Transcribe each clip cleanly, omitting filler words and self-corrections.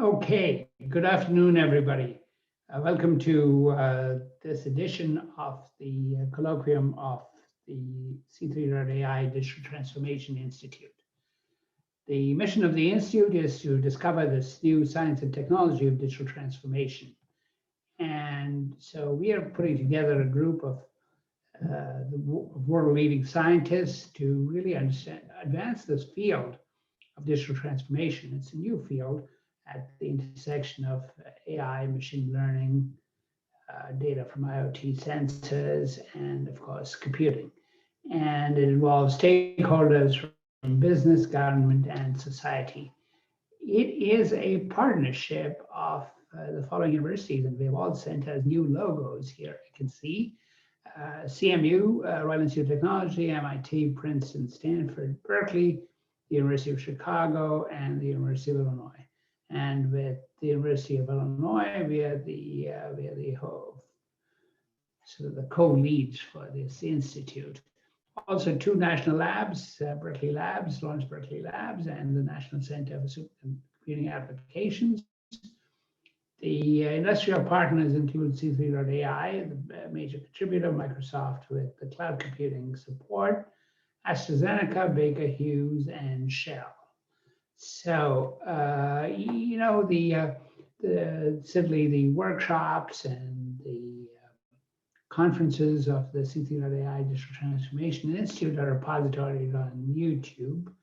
Okay, good afternoon, everybody. Welcome to this edition of the colloquium of the C3.ai Digital Transformation Institute. The mission of the Institute is to discover this new science and technology of digital transformation. And so we are putting together a group of the world-leading scientists to really advance this field of digital transformation. It's a new field at the intersection of AI, machine learning, data from IoT sensors, and of course, computing. And it involves stakeholders from business, government, and society. It is a partnership of the following universities, and they've all sent us new logos here. You can see CMU, Royal Institute of Technology, MIT, Princeton, Stanford, Berkeley, the University of Chicago, and the University of Illinois. And with the University of Illinois, we are the sort of the co-leads for this institute. Also, two national labs, Berkeley Labs, Lawrence Berkeley Labs, and the National Center for Supercomputing Applications. The industrial partners include C3.ai, the major contributor, Microsoft with the cloud computing support, AstraZeneca, Baker Hughes, and Shell. So, simply the workshops and the conferences of the C3.ai Digital Transformation Institute are repositories on YouTube,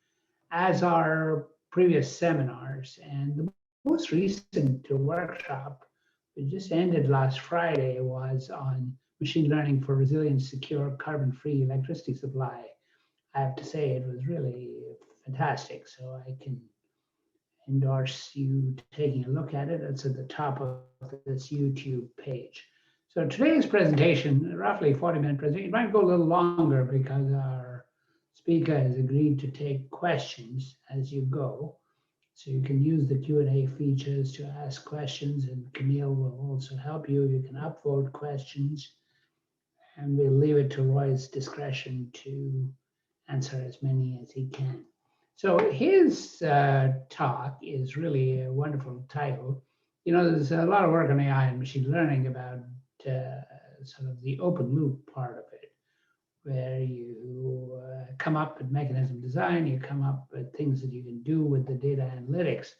as are previous seminars. And the most recent workshop, which just ended last Friday, was on machine learning for resilient, secure, carbon-free electricity supply. I have to say it was really fantastic. So I can endorse you taking a look at it. It's at the top of this YouTube page. So today's presentation, roughly 40-minute presentation, it might go a little longer because our speaker has agreed to take questions as you go. So you can use the Q&A features to ask questions, and Camille will also help you. You can upvote questions, and we'll leave it to Roy's discretion to answer as many as he can. So his talk is really a wonderful title. You know, there's a lot of work on AI and machine learning about sort of the open loop part of it, where you come up with mechanism design, you come up with things that you can do with the data analytics.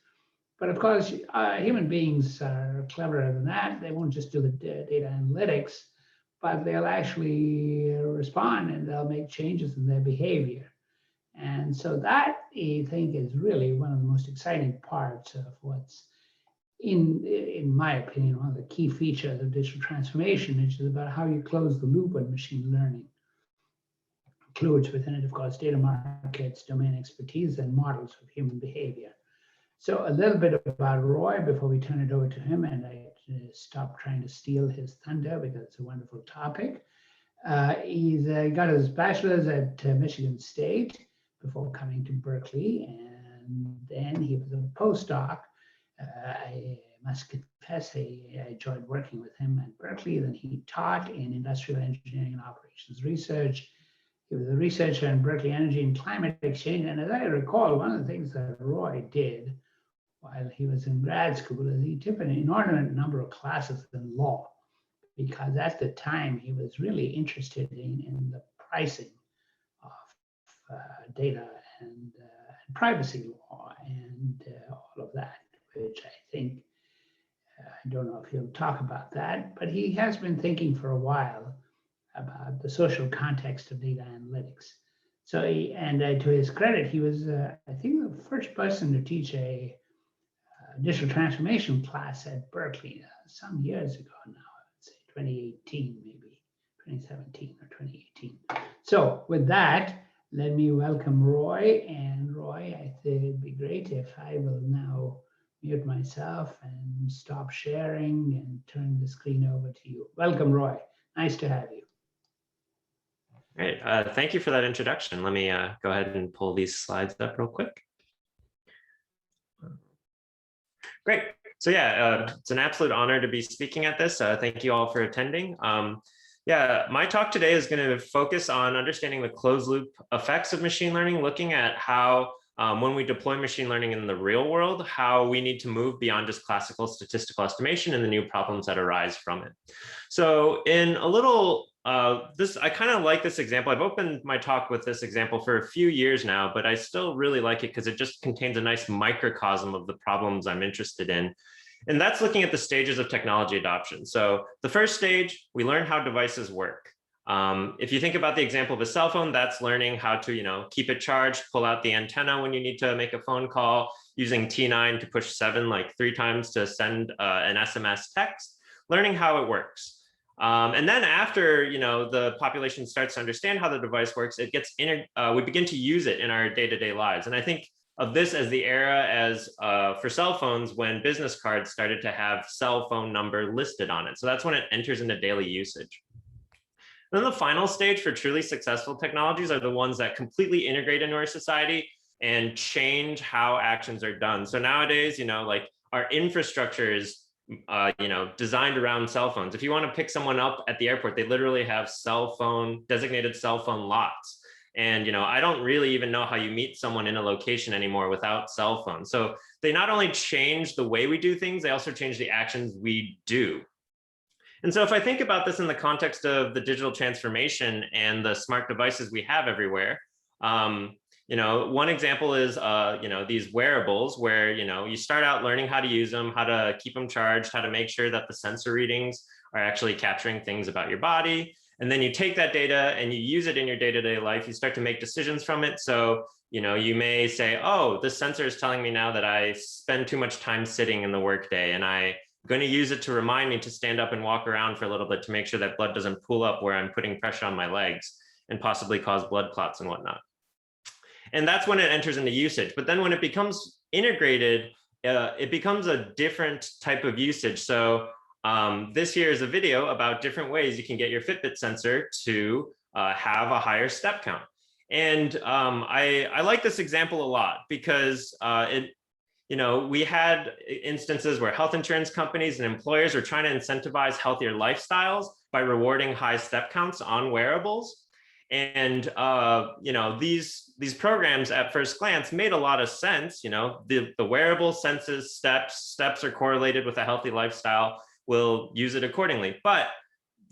But of course, human beings are cleverer than that. They won't just do the data analytics, but they'll actually respond and they'll make changes in their behavior. And so that, I think, is really one of the most exciting parts of what's, in my opinion, one of the key features of digital transformation, which is about how you close the loop on machine learning. Includes within it, of course, data markets, domain expertise, and models of human behavior. So a little bit about Roy before we turn it over to him, and I stop trying to steal his thunder because it's a wonderful topic. He's got his bachelor's at Michigan State before coming to Berkeley, and then he was a postdoc. I must confess, I enjoyed working with him at Berkeley. Then he taught in industrial engineering and operations research. He was a researcher in Berkeley Energy and Climate Exchange. And as I recall, one of the things that Roy did while he was in grad school is he took an inordinate number of classes in law, because at the time he was really interested in the pricing of data and privacy law and all of that, which I think, I don't know if he'll talk about that, but he has been thinking for a while about the social context of data analytics. So to his credit, he was, I think, the first person to teach a digital transformation class at Berkeley some years ago now, I'd say 2018, maybe 2017 or 2018. So with that, let me welcome Roy. And Roy, I think it'd be great if I will now mute myself and stop sharing and turn the screen over to you. Welcome, Roy. Nice to have you. Great. Thank you for that introduction. Let me go ahead and pull these slides up real quick. Great. So yeah, it's an absolute honor to be speaking at this. Thank you all for attending. Yeah, my talk today is going to focus on understanding the closed loop effects of machine learning, looking at how when we deploy machine learning in the real world, how we need to move beyond just classical statistical estimation and the new problems that arise from it. So in a little, I kind of like this example. I've opened my talk with this example for a few years now, but I still really like it because it just contains a nice microcosm of the problems I'm interested in. And that's looking at the stages of technology adoption. So the first stage, we learn how devices work. If you think about the example of a cell phone, that's learning how to, keep it charged, pull out the antenna when you need to make a phone call, using T9 to push 7 like 3 times to send an SMS text, learning how it works. And then after the population starts to understand how the device works, it gets we begin to use it in our day-to-day lives. And I think of this as the era as for cell phones when business cards started to have cell phone number listed on it. So that's when it enters into daily usage. And then the final stage for truly successful technologies are the ones that completely integrate into our society and change how actions are done. So nowadays, like our infrastructure is designed around cell phones. If you want to pick someone up at the airport, they literally have designated cell phone lots. And I don't really even know how you meet someone in a location anymore without cell phones. So they not only change the way we do things, they also change the actions we do. And so if I think about this in the context of the digital transformation and the smart devices we have everywhere, one example is, these wearables where, you start out learning how to use them, how to keep them charged, how to make sure that the sensor readings are actually capturing things about your body. And then you take that data and you use it in your day-to-day life. You start to make decisions from it. So, you may say, oh, this sensor is telling me now that I spend too much time sitting in the workday, and I'm going to use it to remind me to stand up and walk around for a little bit to make sure that blood doesn't pool up where I'm putting pressure on my legs and possibly cause blood clots and whatnot. And that's when it enters into usage. But then when it becomes integrated, it becomes a different type of usage. So this here is a video about different ways you can get your Fitbit sensor to have a higher step count. And I like this example a lot because we had instances where health insurance companies and employers are trying to incentivize healthier lifestyles by rewarding high step counts on wearables. And these programs at first glance made a lot of sense. The wearable senses steps are correlated with a healthy lifestyle. We'll use it accordingly. But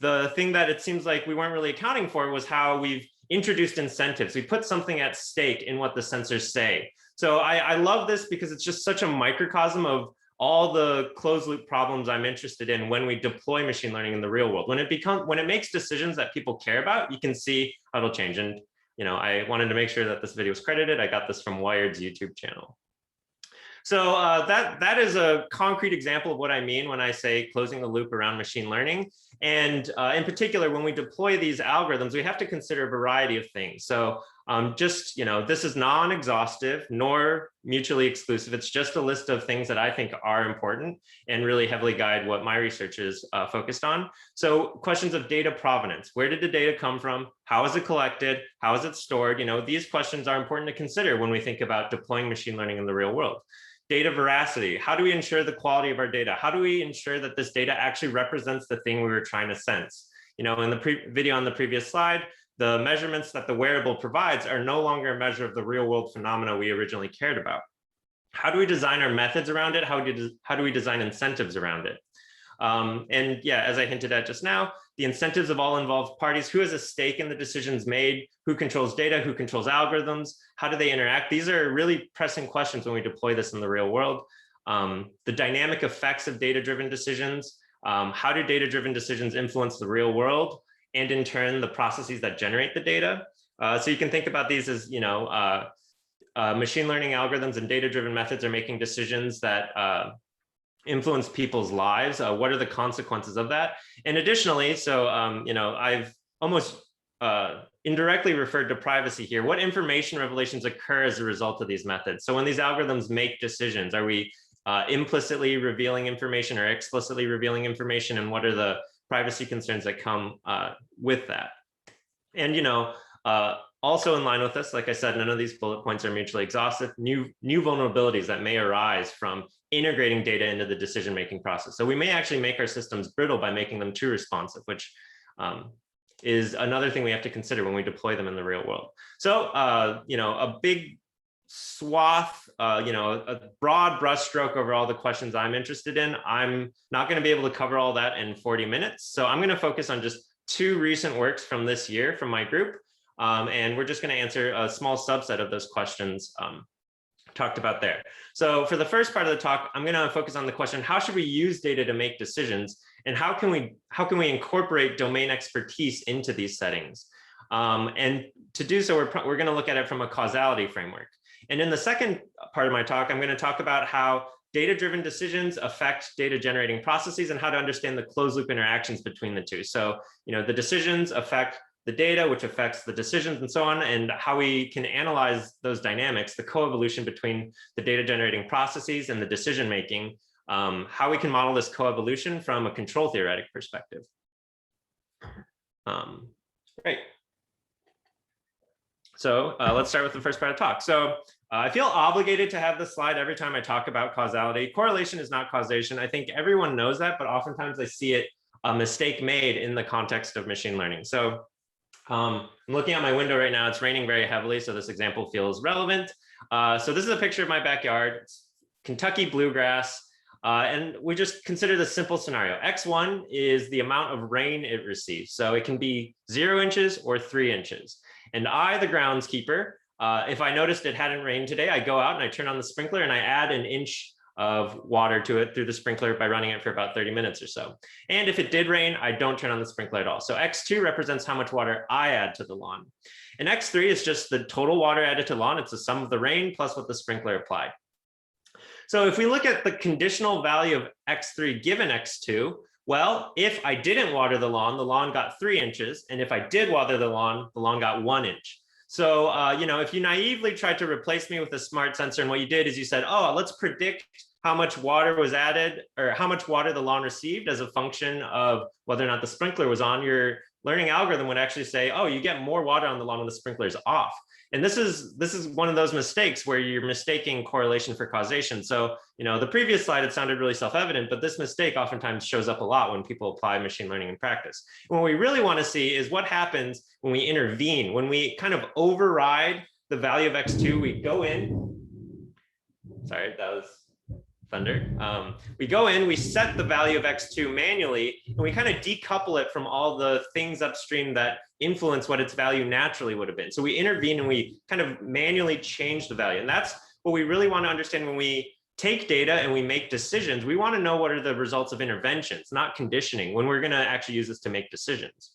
the thing that it seems like we weren't really accounting for was how we've introduced incentives. We put something at stake in what the sensors say. So I love this because it's just such a microcosm of all the closed loop problems I'm interested in when we deploy machine learning in the real world. When it makes decisions that people care about, you can see how it'll change. And I wanted to make sure that this video was credited. I got this from Wired's YouTube channel. So that is a concrete example of what I mean when I say closing the loop around machine learning. And in particular, when we deploy these algorithms, we have to consider a variety of things. So this is non-exhaustive nor mutually exclusive. It's just a list of things that I think are important and really heavily guide what my research is focused on. So questions of data provenance. Where did the data come from? How is it collected? How is it stored? These questions are important to consider when we think about deploying machine learning in the real world. Data veracity. How do we ensure the quality of our data? How do we ensure that this data actually represents the thing we were trying to sense? In the video on the previous slide, the measurements that the wearable provides are no longer a measure of the real world phenomena we originally cared about. How do we design our methods around it? How do we design incentives around it? And yeah, as I hinted at just now, the incentives of all involved parties, who has a stake in the decisions made, who controls data, who controls algorithms, how do they interact? These are really pressing questions when we deploy this in the real world. The dynamic effects of data-driven decisions, how do data-driven decisions influence the real world, and in turn, the processes that generate the data. So you can think about these as, machine learning algorithms and data-driven methods are making decisions that influence people's lives. What are the consequences of that? And additionally, so, I've almost indirectly referred to privacy here. What information revelations occur as a result of these methods? So when these algorithms make decisions, are we implicitly revealing information or explicitly revealing information? And what are the privacy concerns that come with that? And, also in line with this, like I said, none of these bullet points are mutually exhaustive. New vulnerabilities that may arise from integrating data into the decision-making process. So we may actually make our systems brittle by making them too responsive, which is another thing we have to consider when we deploy them in the real world. So, a big swath, a broad brushstroke over all the questions I'm interested in. I'm not going to be able to cover all that in 40 minutes. So I'm going to focus on just 2 recent works from this year from my group. And we're just going to answer a small subset of those questions talked about there. So for the first part of the talk, I'm going to focus on the question, how should we use data to make decisions? And how can we incorporate domain expertise into these settings? And to do so, we're going to look at it from a causality framework. And in the second part of my talk, I'm going to talk about how data-driven decisions affect data-generating processes and how to understand the closed-loop interactions between the two. So, the decisions affect the data, which affects the decisions and so on, and how we can analyze those dynamics, the coevolution between the data-generating processes and the decision-making, how we can model this coevolution from a control theoretic perspective. Great. So let's start with the first part of the talk. So I feel obligated to have this slide every time I talk about causality. Correlation is not causation. I think everyone knows that, but oftentimes I see it a mistake made in the context of machine learning. So I'm looking out my window right now. It's raining very heavily, so this example feels relevant. So this is a picture of my backyard. It's Kentucky bluegrass. And we just consider the simple scenario. X1 is the amount of rain it receives. So it can be 0 inches or 3 inches. And I, the groundskeeper, if I noticed it hadn't rained today, I go out and I turn on the sprinkler and I add an inch of water to it through the sprinkler by running it for about 30 minutes or so. And if it did rain, I don't turn on the sprinkler at all. So X2 represents how much water I add to the lawn. And X3 is just the total water added to the lawn. It's the sum of the rain plus what the sprinkler applied. So if we look at the conditional value of X3 given X2, well, if I didn't water the lawn got 3 inches. And if I did water the lawn got 1 inch. So, if you naively tried to replace me with a smart sensor, and what you did is you said, oh, let's predict how much water was added or how much water the lawn received as a function of whether or not the sprinkler was on, your learning algorithm would actually say, oh, you get more water on the lawn when the sprinkler is off. And this is one of those mistakes where you're mistaking correlation for causation. So, the previous slide, it sounded really self-evident, but this mistake oftentimes shows up a lot when people apply machine learning in practice. And what we really want to see is what happens when we intervene, when we kind of override the value of X2, we go in. Sorry, that was thunder. We go in, we set the value of X2 manually, and we kind of decouple it from all the things upstream that influence what its value naturally would have been. So we intervene and we kind of manually change the value. And that's what we really want to understand when we take data and we make decisions. We want to know what are the results of interventions, not conditioning, when we're going to actually use this to make decisions.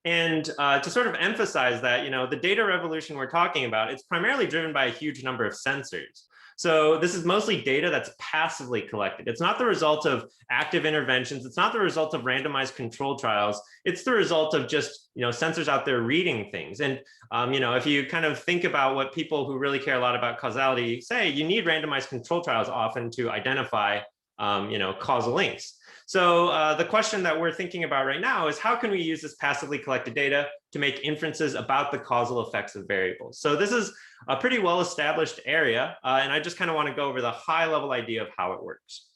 And to sort of emphasize that, the data revolution we're talking about, it's primarily driven by a huge number of sensors. So this is mostly data that's passively collected. It's not the result of active interventions. It's not the result of randomized control trials. It's the result of just, sensors out there reading things. And, if you kind of think about what people who really care a lot about causality say, you need randomized control trials often to identify, causal links. So the question that we're thinking about right now is how can we use this passively collected data to make inferences about the causal effects of variables? So this is a pretty well-established area, and I just kind of want to go over the high-level idea of how it works.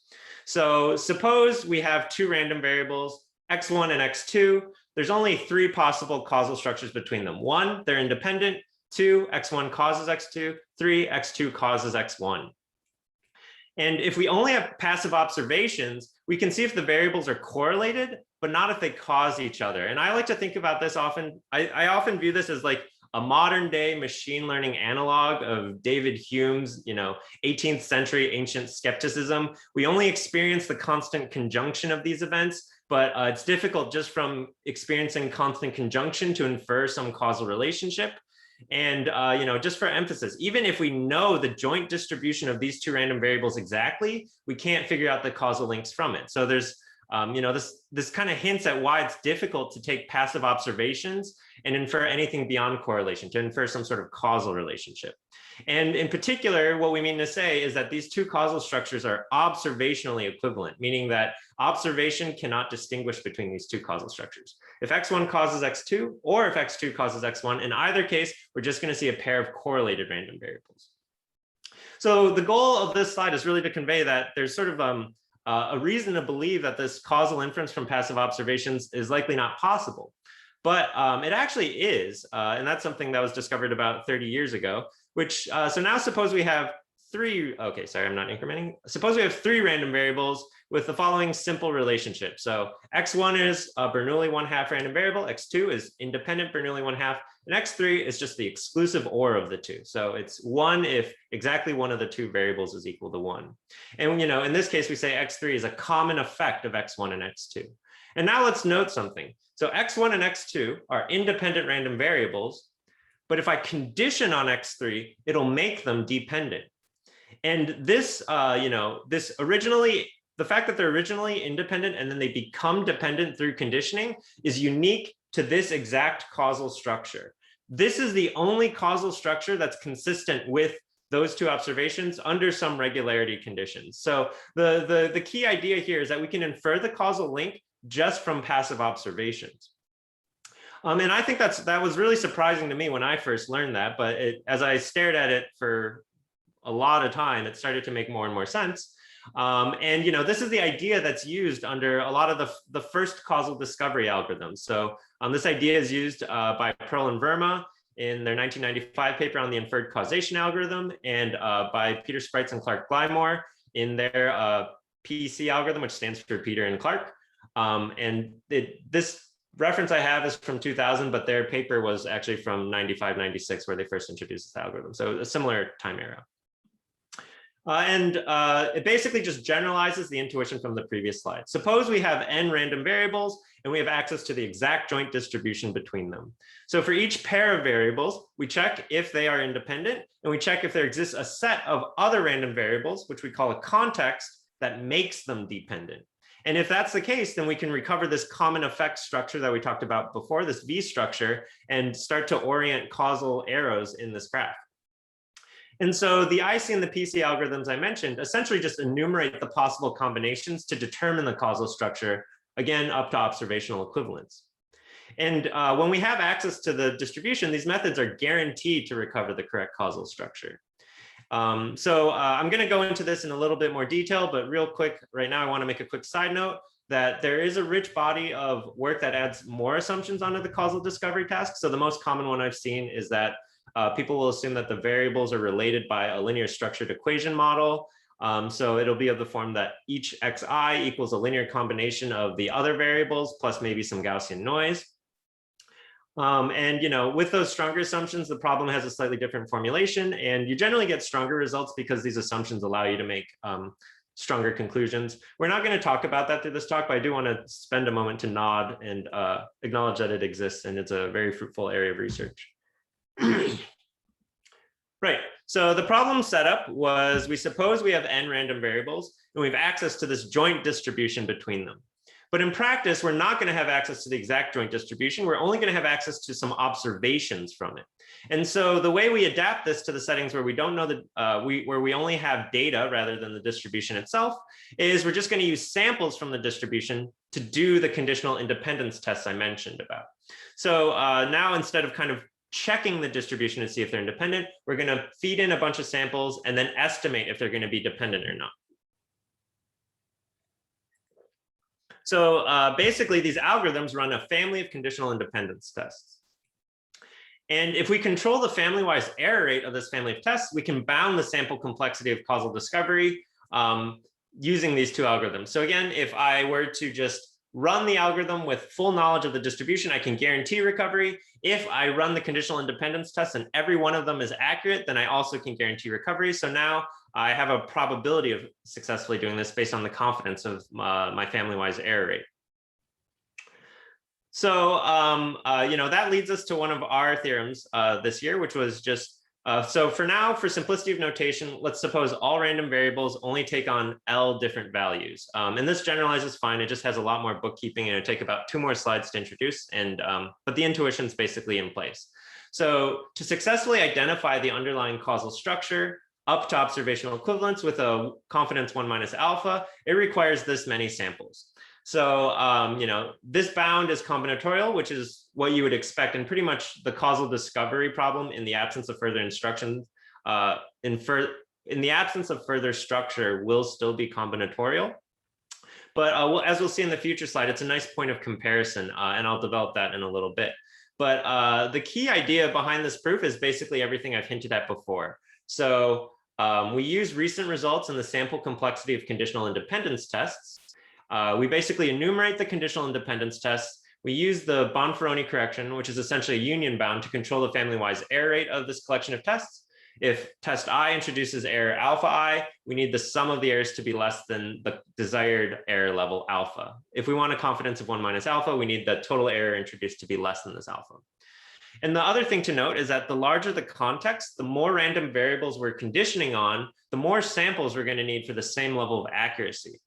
So suppose we have 2 random variables, X1 and X2. There's only 3 possible causal structures between them. 1, they're independent. 2, X1 causes X2. 3, X2 causes X1. And if we only have passive observations, we can see if the variables are correlated, but not if they cause each other. And I like to think about this often. I often view this as like a modern day machine learning analog of David Hume's, 18th century ancient skepticism. We only experience the constant conjunction of these events, but it's difficult just from experiencing constant conjunction to infer some causal relationship. And, just for emphasis, even if we know the joint distribution of these 2 random variables exactly, we can't figure out the causal links from it. So there's, this kind of hints at why it's difficult to take passive observations and infer anything beyond correlation, to infer some sort of causal relationship. And in particular, what we mean to say is that these 2 causal structures are observationally equivalent, meaning that observation cannot distinguish between these 2 causal structures. If X1 causes X2 or if X2 causes X1, in either case, we're just going to see a pair of correlated random variables. So the goal of this slide is really to convey that there's sort of a reason to believe that this causal inference from passive observations is likely not possible. But it actually is, and that's something that was discovered about 30 years ago. which, so now suppose we have three, okay, sorry, I'm not incrementing. Suppose we have three random variables with the following simple relationship. So x1 is a Bernoulli 1/2 random variable, x2 is independent Bernoulli 1/2, and x3 is just the exclusive OR of the two. So it's 1 if exactly one of the two variables is equal to 1. And in this case, we say x3 is a common effect of x1 and x2. And now let's note something. So x1 and x2 are independent random variables, but if I condition on x3, it'll make them dependent. And this, this originally, the fact that they're originally independent and then they become dependent through conditioning is unique to this exact causal structure. This is the only causal structure that's consistent with those two observations under some regularity conditions. So the key idea here is that we can infer the causal link just from passive observations. And I think that was really surprising to me when I first learned that, but as I stared at it for a lot of time, it started to make more and more sense. And this is the idea that's used under a lot of the first causal discovery algorithms. So this idea is used by Pearl and Verma in their 1995 paper on the inferred causation algorithm, and by Peter Spreitz and Clark Glymore in their PC algorithm, which stands for Peter and Clark. And this reference I have is from 2000, but their paper was actually from 95, 96, where they first introduced this algorithm. So a similar time era. It basically just generalizes the intuition from the previous slide. Suppose we have n random variables and we have access to the exact joint distribution between them. So for each pair of variables, we check if they are independent, and we check if there exists a set of other random variables, which we call a context, that makes them dependent. And if that's the case, then we can recover this common effect structure that we talked about before, this V structure, and start to orient causal arrows in this graph. And so the IC and the PC algorithms I mentioned essentially just enumerate the possible combinations to determine the causal structure, again, up to observational equivalence. And when we have access to the distribution, these methods are guaranteed to recover the correct causal structure. I'm going to go into this in a little bit more detail, but real quick, right now I want to make a quick side note that there is a rich body of work that adds more assumptions onto the causal discovery task. So the most common one I've seen is that people will assume that the variables are related by a linear structured equation model. So it'll be of the form that each xi equals a linear combination of the other variables plus maybe some Gaussian noise. With those stronger assumptions, the problem has a slightly different formulation, and you generally get stronger results because these assumptions allow you to make stronger conclusions. We're not going to talk about that through this talk, but I do want to spend a moment to nod and acknowledge that it exists, and it's a very fruitful area of research. Right, so the problem setup was we suppose we have n random variables and we have access to this joint distribution between them. But in practice, we're not going to have access to the exact joint distribution. We're only going to have access to some observations from it. And so the way we adapt this to the settings where we don't know where we only have data rather than the distribution itself is we're just going to use samples from the distribution to do the conditional independence tests I mentioned about. So now instead of kind of checking the distribution to see if they're independent, we're going to feed in a bunch of samples and then estimate if they're going to be dependent or not. So basically, these algorithms run a family of conditional independence tests. And if we control the family-wise error rate of this family of tests, we can bound the sample complexity of causal discovery using these two algorithms. So again, if I were to just run the algorithm with full knowledge of the distribution, I can guarantee recovery. If I run the conditional independence tests and every one of them is accurate, then I also can guarantee recovery. So now I have a probability of successfully doing this based on the confidence of my family-wise error rate. So, that leads us to one of our theorems this year, which was just, so for now, for simplicity of notation, let's suppose all random variables only take on L different values. And this generalizes fine. It just has a lot more bookkeeping, and it'll take about 2 more slides to introduce. But the intuition is basically in place. So to successfully identify the underlying causal structure up to observational equivalence with a confidence 1 minus alpha, it requires this many samples. So, this bound is combinatorial, which is what you would expect in pretty much the causal discovery problem in the absence of further instructions. In the absence of further structure will still be combinatorial. But as we'll see in the future slide, it's a nice point of comparison, and I'll develop that in a little bit. But the key idea behind this proof is basically everything I've hinted at before. So we use recent results in the sample complexity of conditional independence tests. We basically enumerate the conditional independence tests. We use the Bonferroni correction, which is essentially a union bound, to control the family-wise error rate of this collection of tests. If test I introduces error alpha I, we need the sum of the errors to be less than the desired error level alpha. If we want a confidence of 1 minus alpha, we need the total error introduced to be less than this alpha. And the other thing to note is that the larger the context, the more random variables we're conditioning on, the more samples we're going to need for the same level of accuracy.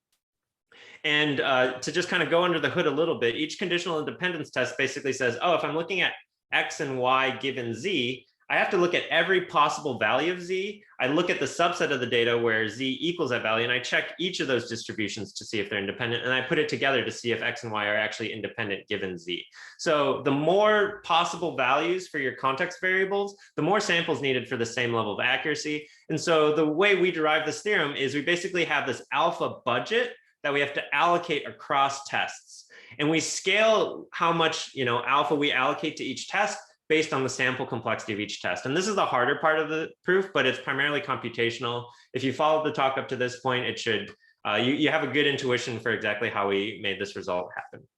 And to just kind of go under the hood a little bit, each conditional independence test basically says, oh, if I'm looking at X and Y given Z, I have to look at every possible value of Z. I look at the subset of the data where Z equals that value, and I check each of those distributions to see if they're independent, and I put it together to see if X and Y are actually independent given Z. So the more possible values for your context variables, the more samples needed for the same level of accuracy. And so the way we derive this theorem is we basically have this alpha budget that we have to allocate across tests. And we scale how much alpha we allocate to each test based on the sample complexity of each test. And this is the harder part of the proof, but it's primarily computational. If you followed the talk up to this point, it should, you have a good intuition for exactly how we made this result happen.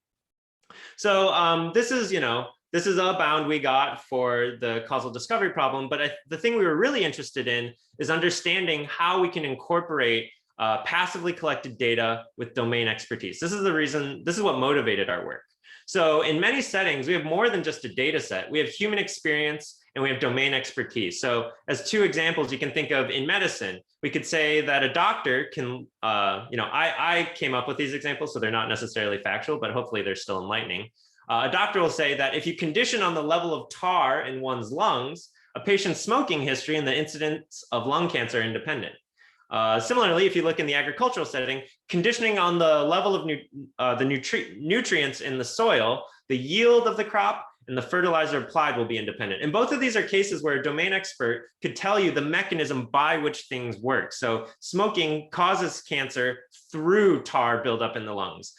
So this is a bound we got for the causal discovery problem, but the thing we were really interested in is understanding how we can incorporate passively collected data with domain expertise. This is what motivated our work. So in many settings, we have more than just a data set. We have human experience and we have domain expertise. So as two examples you can think of in medicine, we could say that a doctor can, I came up with these examples, so they're not necessarily factual, but hopefully they're still enlightening. A doctor will say that if you condition on the level of tar in one's lungs, a patient's smoking history and the incidence of lung cancer are independent. Similarly, if you look in the agricultural setting, conditioning on the level of nutrients in the soil, the yield of the crop and the fertilizer applied will be independent. And both of these are cases where a domain expert could tell you the mechanism by which things work. So smoking causes cancer through tar buildup in the lungs.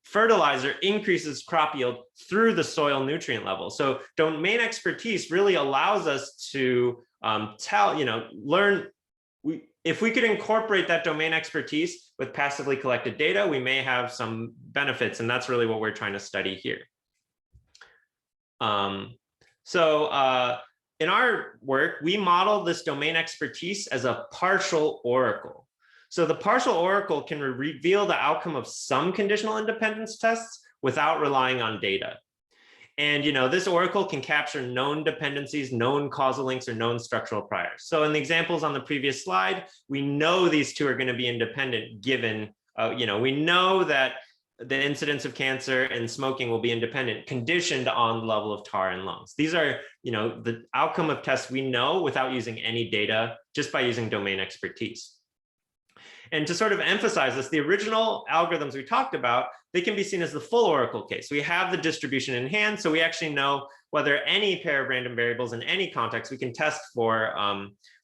Fertilizer increases crop yield through the soil nutrient level. So domain expertise really allows us to learn. If we could incorporate that domain expertise with passively collected data, we may have some benefits, and that's really what we're trying to study here. In our work, we model this domain expertise as a partial oracle. So the partial oracle can reveal the outcome of some conditional independence tests without relying on data. And this oracle can capture known dependencies, known causal links, or known structural priors. So in the examples on the previous slide, we know these two are going to be independent given, we know that the incidence of cancer and smoking will be independent, conditioned on the level of tar in lungs. These are, the outcome of tests we know without using any data, just by using domain expertise. And to sort of emphasize this, the original algorithms we talked about, they can be seen as the full oracle case. We have the distribution in hand, so we actually know whether any pair of random variables in any context, we can test for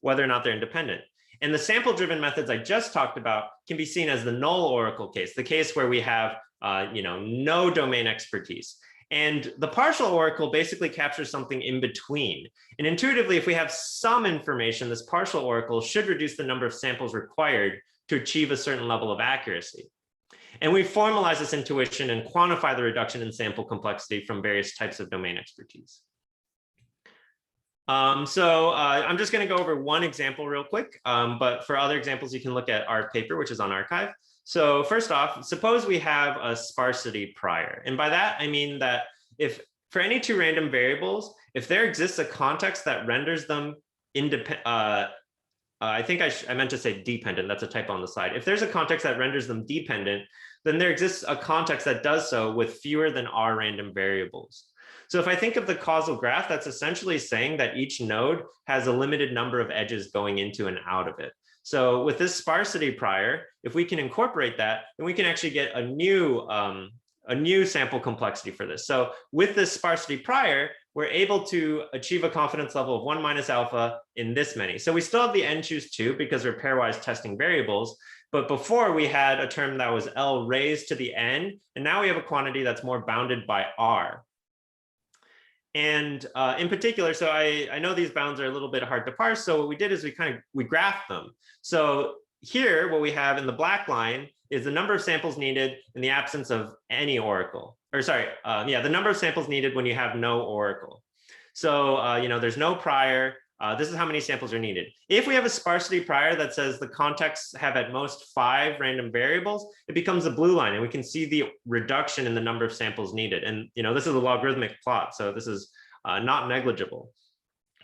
whether or not they're independent. And the sample-driven methods I just talked about can be seen as the null oracle case, the case where we have no domain expertise. And the partial oracle basically captures something in between. And intuitively, if we have some information, this partial oracle should reduce the number of samples required to achieve a certain level of accuracy. And we formalize this intuition and quantify the reduction in sample complexity from various types of domain expertise. I'm just going to go over one example real quick, but for other examples, you can look at our paper, which is on arXiv. So first off, suppose we have a sparsity prior. And by that, I mean that if for any two random variables, if there exists a context that renders them independent, I think I meant to say dependent, that's a typo on the slide. If there's a context that renders them dependent, then there exists a context that does so with fewer than r random variables. So if I think of the causal graph, that's essentially saying that each node has a limited number of edges going into and out of it. So with this sparsity prior, if we can incorporate that, then we can actually get a new sample complexity for this. So with this sparsity prior, we're able to achieve a confidence level of 1 minus alpha in this many. So we still have the n choose 2 because we're pairwise testing variables. But before we had a term that was L raised to the n, and now we have a quantity that's more bounded by R. And in particular, so I know these bounds are a little bit hard to parse. So what we did is we graphed them. So here, what we have in the black line is the number of samples needed in the absence of any oracle. Or sorry, the number of samples needed when you have no oracle. So there's no prior. This is how many samples are needed. If we have a sparsity prior that says the contexts have at most 5 random variables, it becomes a blue line, and we can see the reduction in the number of samples needed. And this is a logarithmic plot, so this is not negligible.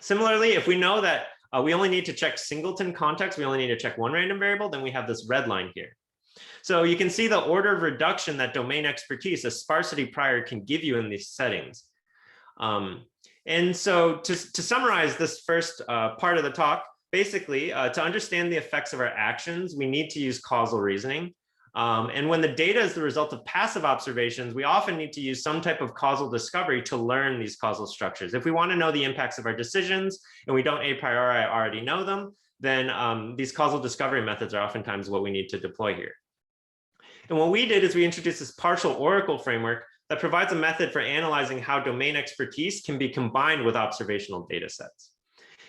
Similarly, if we know that we only need to check singleton context, we only need to check 1 random variable, then we have this red line here. So you can see the order of reduction that domain expertise, a sparsity prior, can give you in these settings. And so to summarize this first part of the talk, basically, to understand the effects of our actions, we need to use causal reasoning. And when the data is the result of passive observations, we often need to use some type of causal discovery to learn these causal structures. If we want to know the impacts of our decisions and we don't a priori already know them, then these causal discovery methods are oftentimes what we need to deploy here. And what we did is we introduced this partial oracle framework that provides a method for analyzing how domain expertise can be combined with observational data sets.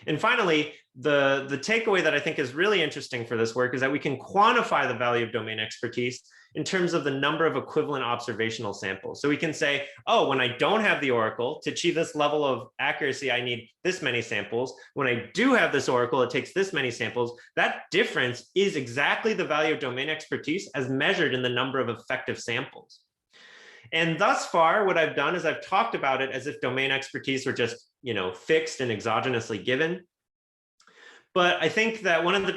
And finally, the takeaway that I think is really interesting for this work is that we can quantify the value of domain expertise in terms of the number of equivalent observational samples. So we can say, oh, when I don't have the oracle, to achieve this level of accuracy, I need this many samples. When I do have this oracle, it takes this many samples. That difference is exactly the value of domain expertise as measured in the number of effective samples. And thus far, what I've done is I've talked about it as if domain expertise were just, fixed and exogenously given. But I think that one of the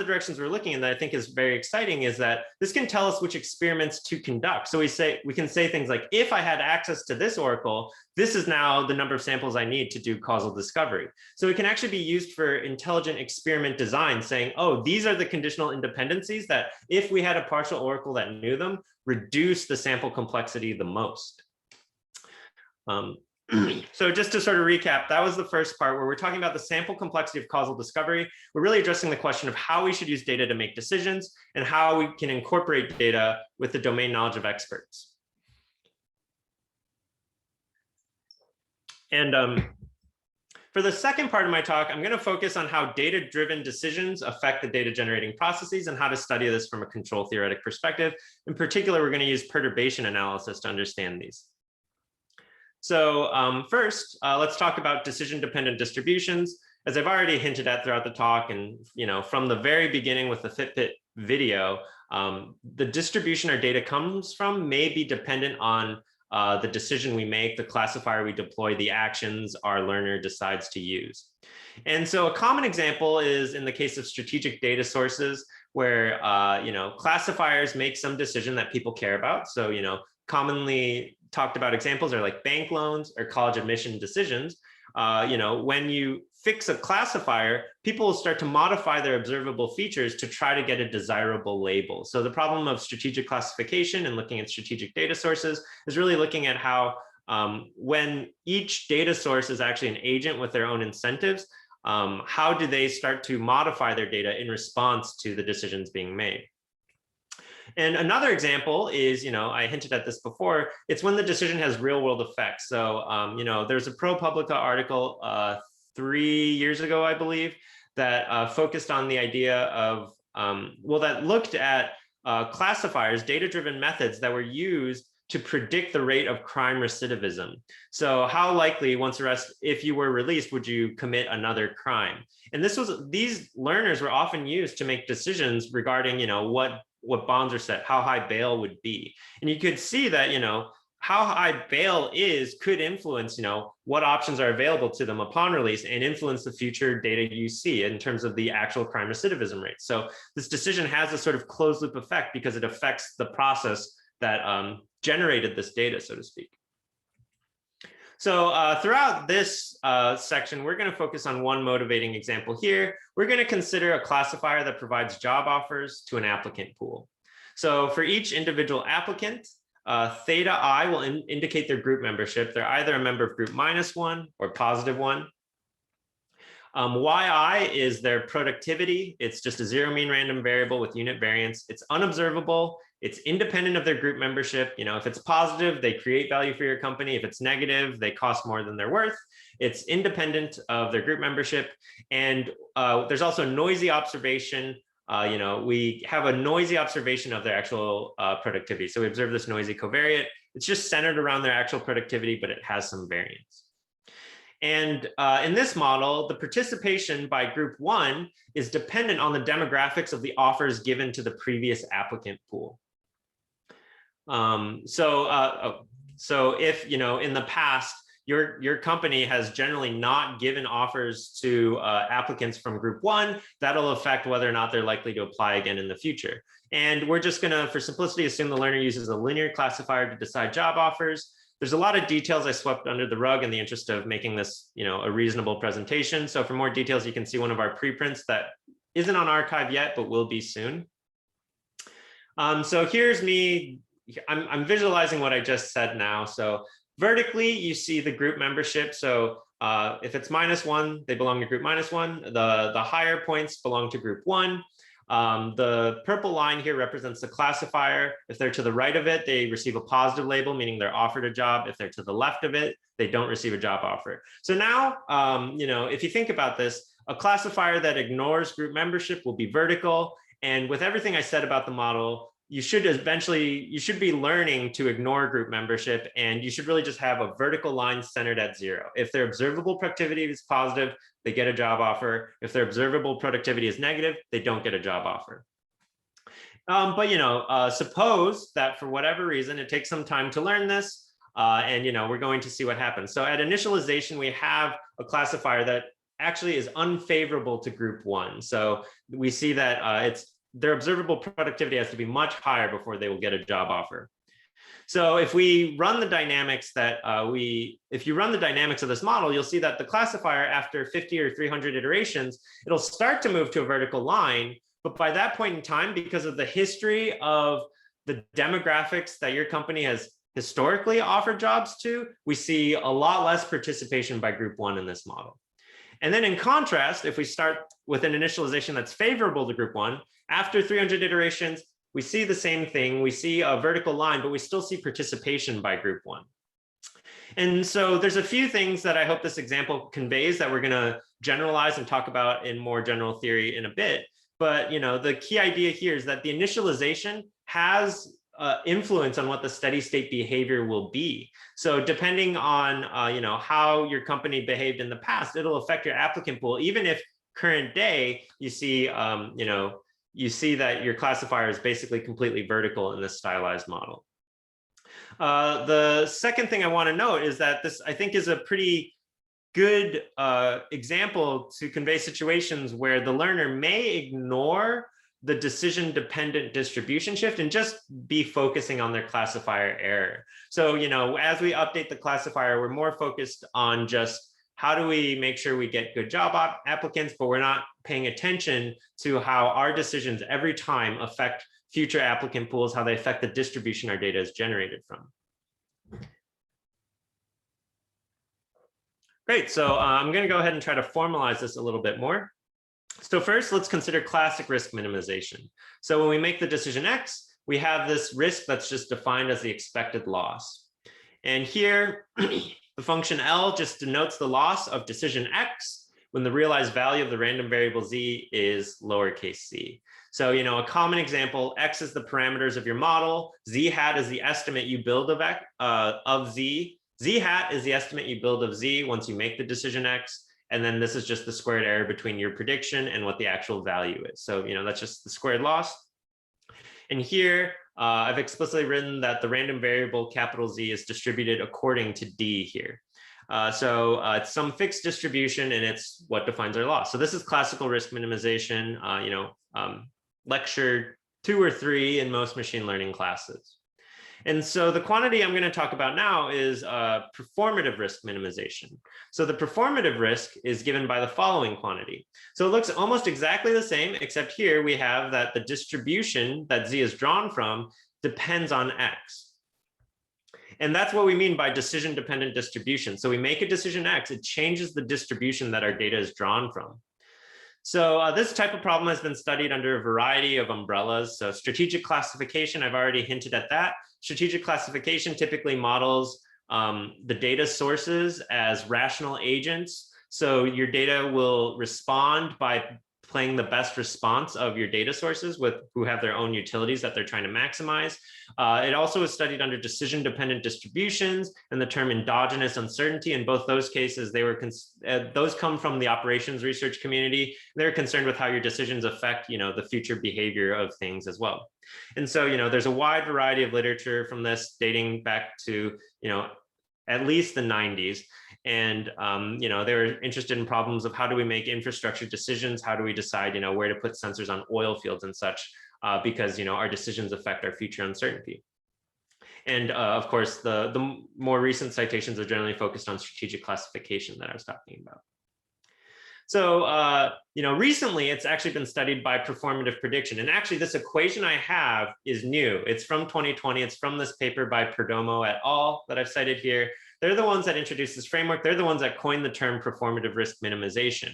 directions we're looking in that I think is very exciting is that this can tell us which experiments to conduct. So we can say things like, if I had access to this oracle, this is now the number of samples I need to do causal discovery. So it can actually be used for intelligent experiment design, saying, oh, these are the conditional independencies that if we had a partial oracle that knew them, reduce the sample complexity the most. So just to sort of recap, that was the first part where we're talking about the sample complexity of causal discovery. We're really addressing the question of how we should use data to make decisions and how we can incorporate data with the domain knowledge of experts. And for the second part of my talk, I'm going to focus on how data-driven decisions affect the data generating processes and how to study this from a control theoretic perspective. In particular, we're going to use perturbation analysis to understand these. So first, let's talk about decision-dependent distributions. As I've already hinted at throughout the talk, and from the very beginning with the Fitbit video, the distribution our data comes from may be dependent on the decision we make, the classifier we deploy, the actions our learner decides to use. And so a common example is in the case of strategic data sources, where classifiers make some decision that people care about. So commonly talked about examples are like bank loans or college admission decisions. When you fix a classifier, people will start to modify their observable features to try to get a desirable label. So the problem of strategic classification and looking at strategic data sources is really looking at how when each data source is actually an agent with their own incentives, how do they start to modify their data in response to the decisions being made? And another example is, I hinted at this before, it's when the decision has real world effects. So, there's a ProPublica article 3 years ago, I believe, that focused on the idea of, that looked at classifiers, data-driven methods that were used to predict the rate of crime recidivism. So how likely once arrested, if you were released, would you commit another crime? And these learners were often used to make decisions regarding, what bonds are set, how high bail would be. And you could see that, how high bail could influence, what options are available to them upon release and influence the future data you see in terms of the actual crime recidivism rate. So this decision has a sort of closed loop effect because it affects the process that generated this data, so to speak. So throughout this section, we're going to focus on one motivating example here. We're going to consider a classifier that provides job offers to an applicant pool. So for each individual applicant, theta I will indicate their group membership. They're either a member of group -1 or +1. Yi is their productivity. It's just a zero mean random variable with unit variance. It's unobservable It's independent of their group membership. If it's positive, they create value for your company. If it's negative, they cost more than they're worth. It's independent of their group membership. And there's also noisy observation. We have a noisy observation of their actual productivity. So we observe this noisy covariate. It's just centered around their actual productivity, but it has some variance. And in this model, the participation by group 1 is dependent on the demographics of the offers given to the previous applicant pool. So if, in the past, your company has generally not given offers to applicants from group 1, that'll affect whether or not they're likely to apply again in the future. And we're just gonna, for simplicity, assume the learner uses a linear classifier to decide job offers. There's a lot of details I swept under the rug in the interest of making this, a reasonable presentation. So for more details, you can see one of our preprints that isn't on archive yet, but will be soon. So here's me. I'm visualizing what I just said now. So vertically, you see the group membership. So if it's -1, they belong to group -1. The higher points belong to group 1. The purple line here represents the classifier. If they're to the right of it, they receive a positive label, meaning they're offered a job. If they're to the left of it, they don't receive a job offer. So now, if you think about this, a classifier that ignores group membership will be vertical. And with everything I said about the model, you should be learning to ignore group membership, and you should really just have a vertical line centered at 0. If their observable productivity is positive, they get a job offer. If their observable productivity is negative, they don't get a job offer. But suppose that for whatever reason, it takes some time to learn this, and we're going to see what happens. So at initialization, we have a classifier that actually is unfavorable to group 1. So we see that their observable productivity has to be much higher before they will get a job offer. So if we run the dynamics if you run the dynamics of this model, you'll see that the classifier, after 50 or 300 iterations, it'll start to move to a vertical line. But by that point in time, because of the history of the demographics that your company has historically offered jobs to, we see a lot less participation by group 1 in this model. And then in contrast, if we start with an initialization that's favorable to group 1, after 300 iterations, we see the same thing. We see a vertical line, but we still see participation by group 1. And so there's a few things that I hope this example conveys that we're going to generalize and talk about in more general theory in a bit. But the key idea here is that the initialization has influence on what the steady state behavior will be. So depending on how your company behaved in the past, it'll affect your applicant pool. Even if current day you see that your classifier is basically completely vertical in this stylized model. The second thing I want to note is that this, I think, is a pretty good example to convey situations where the learner may ignore the decision-dependent distribution shift and just be focusing on their classifier error. So, as we update the classifier, we're more focused on just how do we make sure we get good job applicants, but we're not paying attention to how our decisions every time affect future applicant pools, how they affect the distribution our data is generated from. Great, so I'm going to go ahead and try to formalize this a little bit more. So first, let's consider classic risk minimization. So when we make the decision X, we have this risk that's just defined as the expected loss. And here, the function L just denotes the loss of decision X when the realized value of the random variable Z is lowercase z. So, a common example, X is the parameters of your model. Z hat is the estimate you build of Z. Z hat is the estimate you build of Z once you make the decision X. And then this is just the squared error between your prediction and what the actual value is. So, that's just the squared loss. And here, I've explicitly written that the random variable capital Z is distributed according to D here. So it's some fixed distribution, and it's what defines our loss. So this is classical risk minimization, lecture 2 or 3 in most machine learning classes. And so the quantity I'm going to talk about now is performative risk minimization. So the performative risk is given by the following quantity. So it looks almost exactly the same, except here we have that the distribution that Z is drawn from depends on X. And that's what we mean by decision-dependent distribution. So we make a decision X, it changes the distribution that our data is drawn from. So this type of problem has been studied under a variety of umbrellas. So strategic classification, I've already hinted at that. Strategic classification typically models the data sources as rational agents. So your data will respond by playing the best response of your data sources who have their own utilities that they're trying to maximize. It also is studied under decision-dependent distributions and the term endogenous uncertainty. In both those cases, those come from the operations research community. They're concerned with how your decisions affect, the future behavior of things as well. And so, there's a wide variety of literature from this dating back to, at least the 90s. And, they were interested in problems of how do we make infrastructure decisions? How do we decide, where to put sensors on oil fields and such, because, our decisions affect our future uncertainty. And of course, the more recent citations are generally focused on strategic classification that I was talking about. So, recently it's actually been studied by performative prediction. And actually this equation I have is new. It's from 2020. It's from this paper by Perdomo et al. That I've cited here. They're the ones that introduced this framework. They're the ones that coined the term performative risk minimization.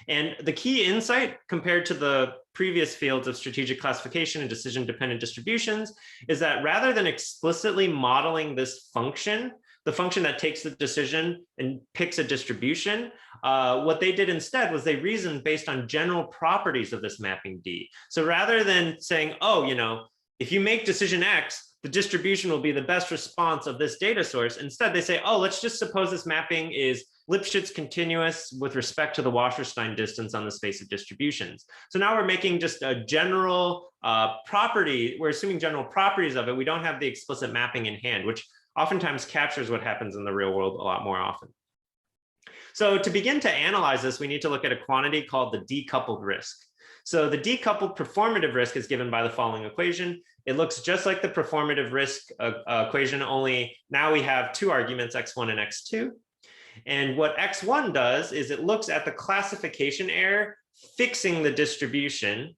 And the key insight compared to the previous fields of strategic classification and decision-dependent distributions is that rather than explicitly modeling this function, the function that takes the decision and picks a distribution, what they did instead was they reasoned based on general properties of this mapping D. So rather than saying, oh, if you make decision X, the distribution will be the best response of this data source. Instead, they say, oh, let's just suppose this mapping is Lipschitz continuous with respect to the Wasserstein distance on the space of distributions. So now we're making just a general property. We're assuming general properties of it. We don't have the explicit mapping in hand, which oftentimes captures what happens in the real world a lot more often. So to begin to analyze this, we need to look at a quantity called the decoupled risk. So the decoupled performative risk is given by the following equation. It looks just like the performative risk equation, only now we have two arguments, x1 and x2. And what x1 does is it looks at the classification error fixing the distribution.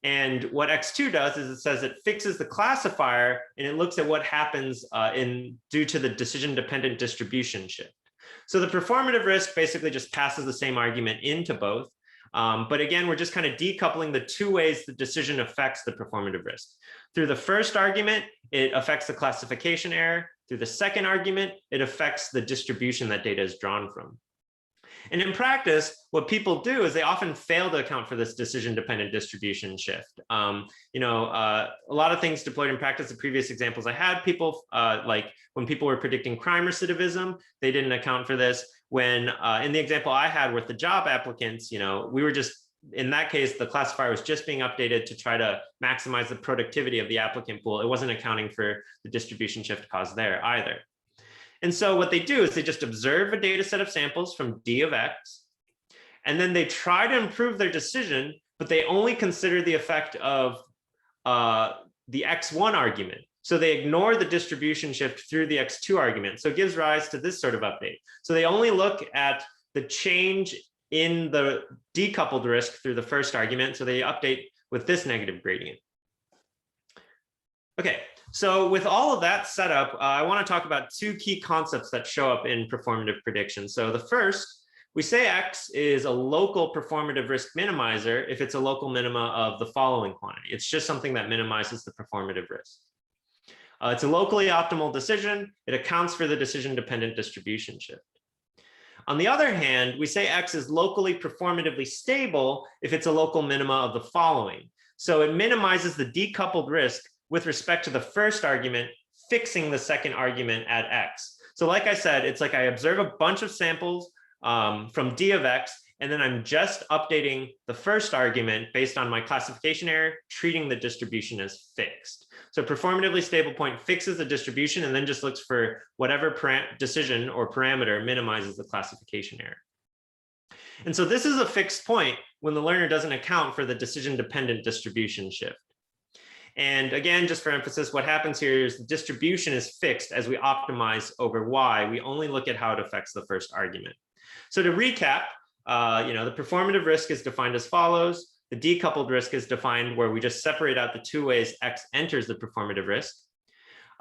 And what x2 does is it says it fixes the classifier and it looks at what happens due to the decision-dependent distribution shift. So the performative risk basically just passes the same argument into both. But again, we're just kind of decoupling the two ways the decision affects the performative risk. Through the first argument, it affects the classification error. Through the second argument, it affects the distribution that data is drawn from. And in practice, what people do is they often fail to account for this decision-dependent distribution shift. A lot of things deployed in practice, the previous examples I had, people like when people were predicting crime recidivism, they didn't account for this. When in the example I had with the job applicants, we were just, in that case, the classifier was just being updated to try to maximize the productivity of the applicant pool. It wasn't accounting for the distribution shift caused there either. And so what they do is they just observe a data set of samples from D of X, and then they try to improve their decision, but they only consider the effect of the X1 argument. So they ignore the distribution shift through the X2 argument. So it gives rise to this sort of update. So they only look at the change in the decoupled risk through the first argument. So they update with this negative gradient. Okay, so with all of that set up, I want to talk about two key concepts that show up in performative prediction. So the first, we say X is a local performative risk minimizer if it's a local minima of the following quantity. It's just something that minimizes the performative risk. It's a locally optimal decision. It accounts for the decision-dependent distribution shift. On the other hand, we say X is locally performatively stable if it's a local minima of the following. So it minimizes the decoupled risk with respect to the first argument, fixing the second argument at X. So like I said, it's like I observe a bunch of samples from D of X, and then I'm just updating the first argument based on my classification error, treating the distribution as fixed. So performatively stable point fixes the distribution and then just looks for whatever decision or parameter minimizes the classification error. And so this is a fixed point when the learner doesn't account for the decision-dependent distribution shift. And again, just for emphasis, what happens here is the distribution is fixed as we optimize over Y. We only look at how it affects the first argument. So to recap, the performative risk is defined as follows. The decoupled risk is defined where we just separate out the two ways X enters the performative risk.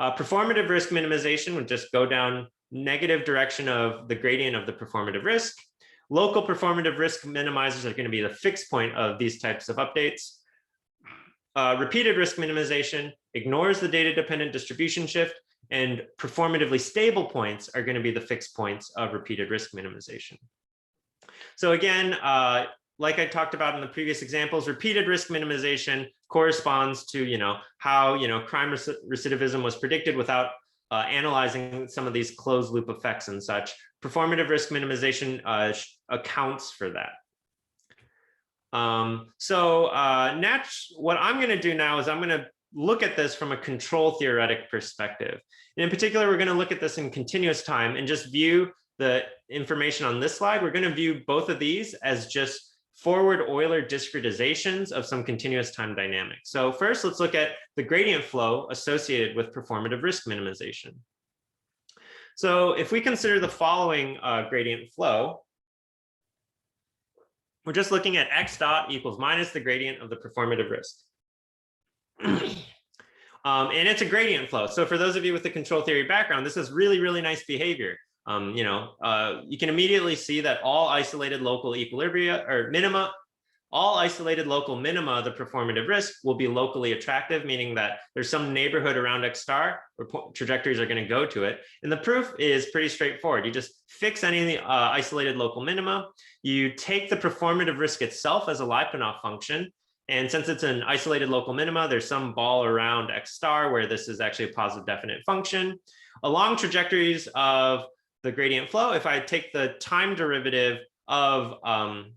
Performative risk minimization would just go down negative direction of the gradient of the performative risk. Local performative risk minimizers are going to be the fixed point of these types of updates. Repeated risk minimization ignores the data-dependent distribution shift, and performatively stable points are going to be the fixed points of repeated risk minimization. So again, like I talked about in the previous examples, repeated risk minimization corresponds to how crime recidivism was predicted without analyzing some of these closed loop effects and such. Performative risk minimization accounts for that. What I'm going to do now is I'm going to look at this from a control theoretic perspective. And in particular, we're going to look at this in continuous time and just view the information on this slide. We're going to view both of these as just forward Euler discretizations of some continuous time dynamics. So first, let's look at the gradient flow associated with performative risk minimization. So if we consider the following gradient flow, we're just looking at x dot equals minus the gradient of the performative risk. And it's a gradient flow. So for those of you with the control theory background, this is really, really nice behavior. You can immediately see that all isolated local equilibria or minima, all isolated local minima of the performative risk will be locally attractive, meaning that there's some neighborhood around x star where trajectories are going to go to it. And the proof is pretty straightforward. You just fix any of the isolated local minima. You take the performative risk itself as a Lyapunov function. And since it's an isolated local minima, there's some ball around x star where this is actually a positive definite function. Along trajectories of the gradient flow, if I take the time derivative of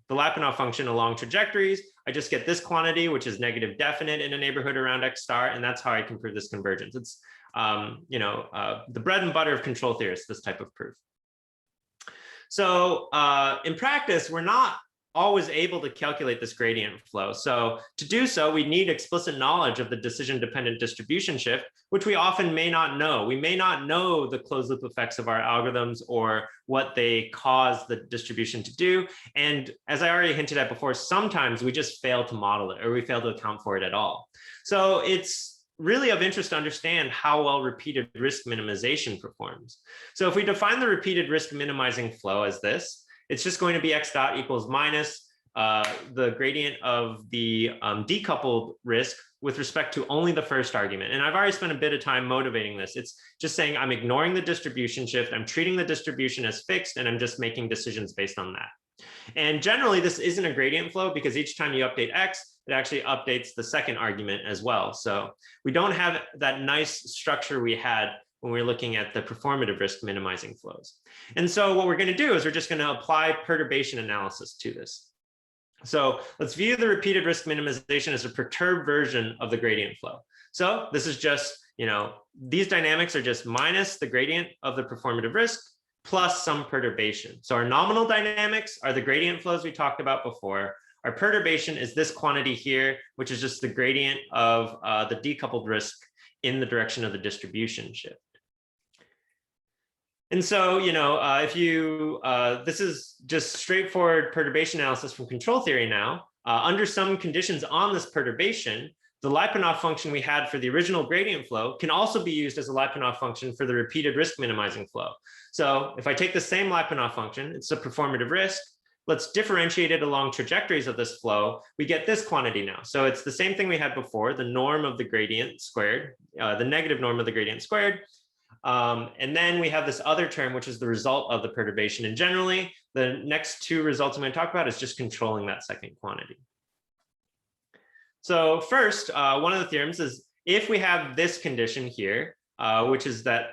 the Lyapunov function along trajectories, I just get this quantity, which is negative definite in a neighborhood around x star, and that's how I can prove this convergence. It's the bread and butter of control theorists, this type of proof. So in practice, we're not always able to calculate this gradient flow. So to do so, we need explicit knowledge of the decision-dependent distribution shift, which we often may not know. We may not know the closed loop effects of our algorithms or what they cause the distribution to do. And as I already hinted at before, sometimes we just fail to model it or we fail to account for it at all. So it's really of interest to understand how well repeated risk minimization performs. So if we define the repeated risk minimizing flow as this, it's just going to be x dot equals minus the gradient of the decoupled risk with respect to only the first argument. And I've already spent a bit of time motivating this. It's just saying I'm ignoring the distribution shift. I'm treating the distribution as fixed, and I'm just making decisions based on that. And generally, this isn't a gradient flow because each time you update x, it actually updates the second argument as well. So we don't have that nice structure we had when we're looking at the performative risk minimizing flows. And so what we're going to do is we're just going to apply perturbation analysis to this. So let's view the repeated risk minimization as a perturbed version of the gradient flow. So this is just, these dynamics are just minus the gradient of the performative risk plus some perturbation. So our nominal dynamics are the gradient flows we talked about before. Our perturbation is this quantity here, which is just the gradient of the decoupled risk in the direction of the distribution shift. And so, this is just straightforward perturbation analysis from control theory now. Under some conditions on this perturbation, the Lyapunov function we had for the original gradient flow can also be used as a Lyapunov function for the repeated risk minimizing flow. So if I take the same Lyapunov function, it's a performative risk, let's differentiate it along trajectories of this flow, we get this quantity now. So it's the same thing we had before, the norm of the gradient squared, the negative norm of the gradient squared. And then we have this other term, which is the result of the perturbation. And generally, the next two results I'm going to talk about is just controlling that second quantity. So first, one of the theorems is if we have this condition here, which is that,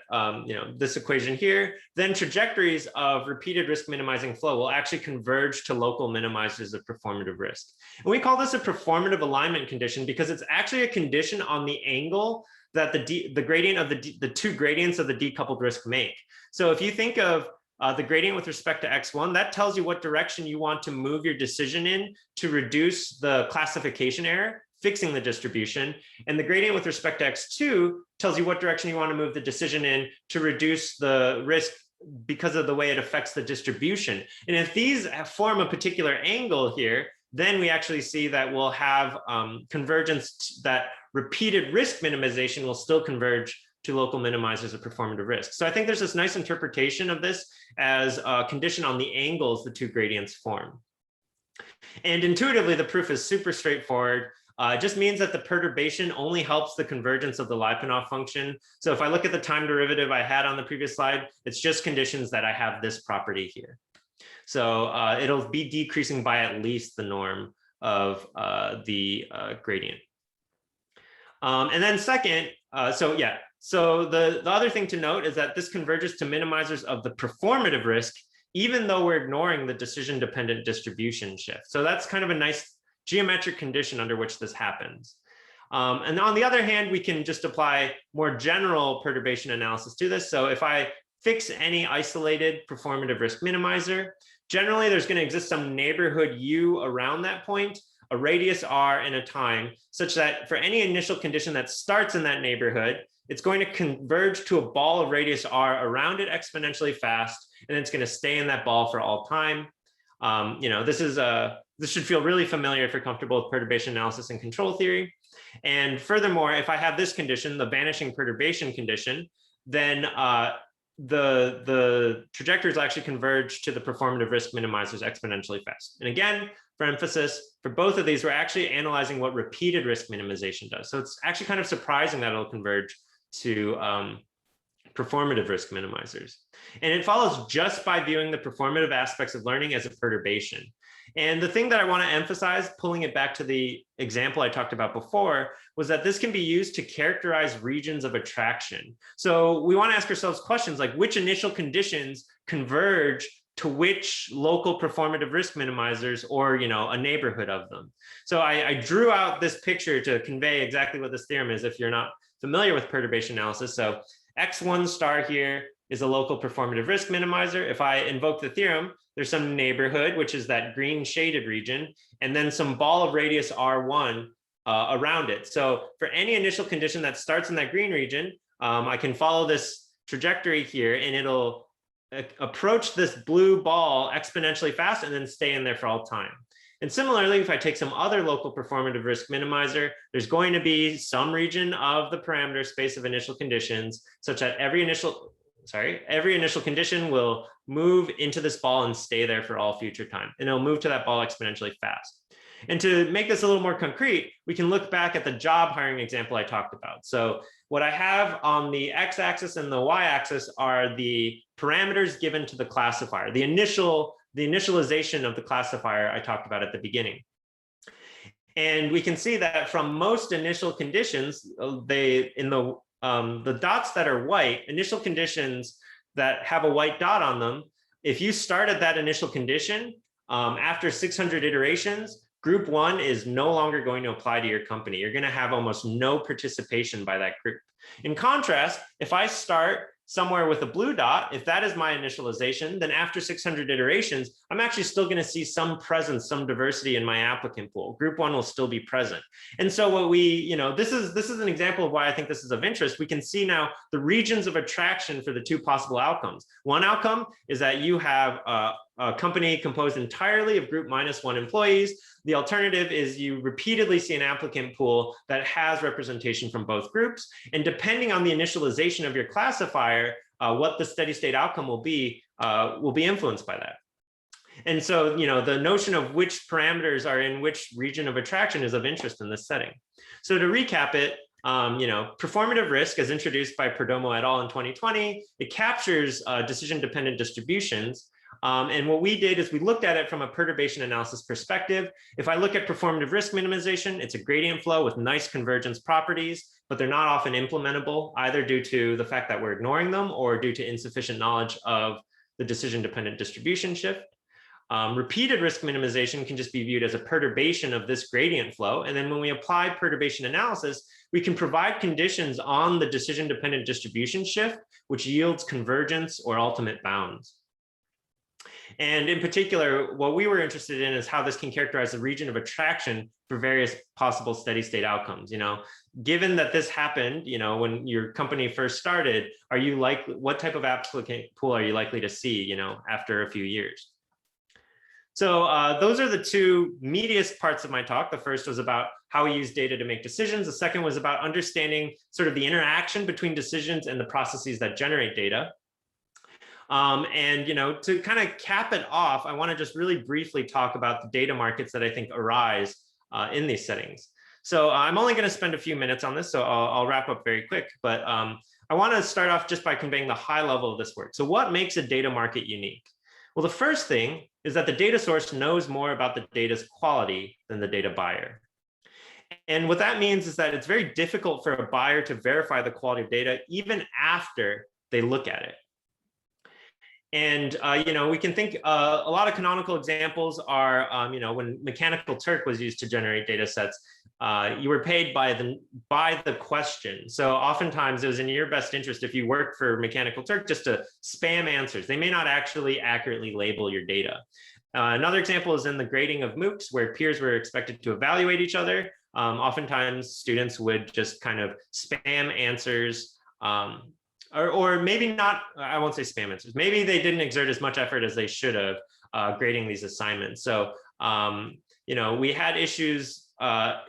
this equation here, then trajectories of repeated risk minimizing flow will actually converge to local minimizers of performative risk. And we call this a performative alignment condition because it's actually a condition on the angle that the gradient of the two gradients of the decoupled risk make. So if you think of the gradient with respect to x1, that tells you what direction you want to move your decision in to reduce the classification error, fixing the distribution. And the gradient with respect to x2 tells you what direction you want to move the decision in to reduce the risk because of the way it affects the distribution. And if these form a particular angle here, then we actually see that we'll have convergence, that repeated risk minimization will still converge to local minimizers of performative risk. So I think there's this nice interpretation of this as a condition on the angles the two gradients form. And intuitively, the proof is super straightforward. It just means that the perturbation only helps the convergence of the Lyapunov function. So if I look at the time derivative I had on the previous slide, it's just conditions that I have this property here. So it'll be decreasing by at least the norm of the gradient. And then second, so the other thing to note is that this converges to minimizers of the performative risk, even though we're ignoring the decision-dependent distribution shift. So that's kind of a nice geometric condition under which this happens. And on the other hand, we can just apply more general perturbation analysis to this. So if I fix any isolated performative risk minimizer, generally there's going to exist some neighborhood U around that point, a radius R, and a time, such that for any initial condition that starts in that neighborhood, it's going to converge to a ball of radius R around it exponentially fast, and it's going to stay in that ball for all time. This should feel really familiar if you're comfortable with perturbation analysis and control theory. And furthermore, if I have this condition, the vanishing perturbation condition, then the trajectories actually converge to the performative risk minimizers exponentially fast. And again, for emphasis, for both of these, we're actually analyzing what repeated risk minimization does. So it's actually kind of surprising that it'll converge to performative risk minimizers. And it follows just by viewing the performative aspects of learning as a perturbation. And the thing that I want to emphasize, pulling it back to the example I talked about before, was that this can be used to characterize regions of attraction. So we want to ask ourselves questions like, which initial conditions converge to which local performative risk minimizers, or a neighborhood of them. So I drew out this picture to convey exactly what this theorem is if you're not familiar with perturbation analysis. So X1 star here is a local performative risk minimizer. If I invoke the theorem, there's some neighborhood, which is that green shaded region, and then some ball of radius R1 around it. So for any initial condition that starts in that green region, I can follow this trajectory here, and it'll approach this blue ball exponentially fast and then stay in there for all time. And similarly, if I take some other local performative risk minimizer, there's going to be some region of the parameter space of initial conditions such that every initial condition will move into this ball and stay there for all future time. And it'll move to that ball exponentially fast. And to make this a little more concrete, we can look back at the job hiring example I talked about. So what I have on the x-axis and the y-axis are the parameters given to the classifier, the initialization of the classifier I talked about at the beginning. And we can see that from most initial conditions, the dots that are white, initial conditions that have a white dot on them, if you start at that initial condition, after 600 iterations, group one is no longer going to apply to your company. You're going to have almost no participation by that group. In contrast, if I start somewhere with a blue dot, if that is my initialization, then after 600 iterations, I'm actually still going to see some presence, some diversity in my applicant pool. Group one will still be present. And so what this is an example of why I think this is of interest. We can see now the regions of attraction for the two possible outcomes. One outcome is that you have a company composed entirely of group -1 employees. The alternative is you repeatedly see an applicant pool that has representation from both groups. And depending on the initialization of your classifier, what the steady state outcome will be influenced by that. And so, the notion of which parameters are in which region of attraction is of interest in this setting. So to recap it, performative risk as introduced by Perdomo et al. In 2020, it captures decision-dependent distributions. And what we did is we looked at it from a perturbation analysis perspective. If I look at performative risk minimization, it's a gradient flow with nice convergence properties, but they're not often implementable, either due to the fact that we're ignoring them or due to insufficient knowledge of the decision-dependent distribution shift. Repeated risk minimization can just be viewed as a perturbation of this gradient flow. And then when we apply perturbation analysis, we can provide conditions on the decision-dependent distribution shift, which yields convergence or ultimate bounds. And in particular, what we were interested in is how this can characterize the region of attraction for various possible steady state outcomes. Given that this happened, when your company first started, what type of applicant pool are you likely to see, after a few years? So those are the two meatiest parts of my talk. The first was about how we use data to make decisions. The second was about understanding sort of the interaction between decisions and the processes that generate data. And to kind of cap it off, I want to just really briefly talk about the data markets that I think arise in these settings. So I'm only going to spend a few minutes on this, so I'll wrap up very quick. But I want to start off just by conveying the high level of this work. So what makes a data market unique? Well, the first thing is that the data source knows more about the data's quality than the data buyer. And what that means is that it's very difficult for a buyer to verify the quality of data even after they look at it. And we can think a lot of canonical examples are when Mechanical Turk was used to generate data sets, you were paid by the question. So oftentimes it was in your best interest if you worked for Mechanical Turk just to spam answers. They may not actually accurately label your data. Another example is in the grading of MOOCs, where peers were expected to evaluate each other. Oftentimes students would just kind of spam answers. Or maybe not, I won't say spam answers. Maybe they didn't exert as much effort as they should have grading these assignments. So, we had issues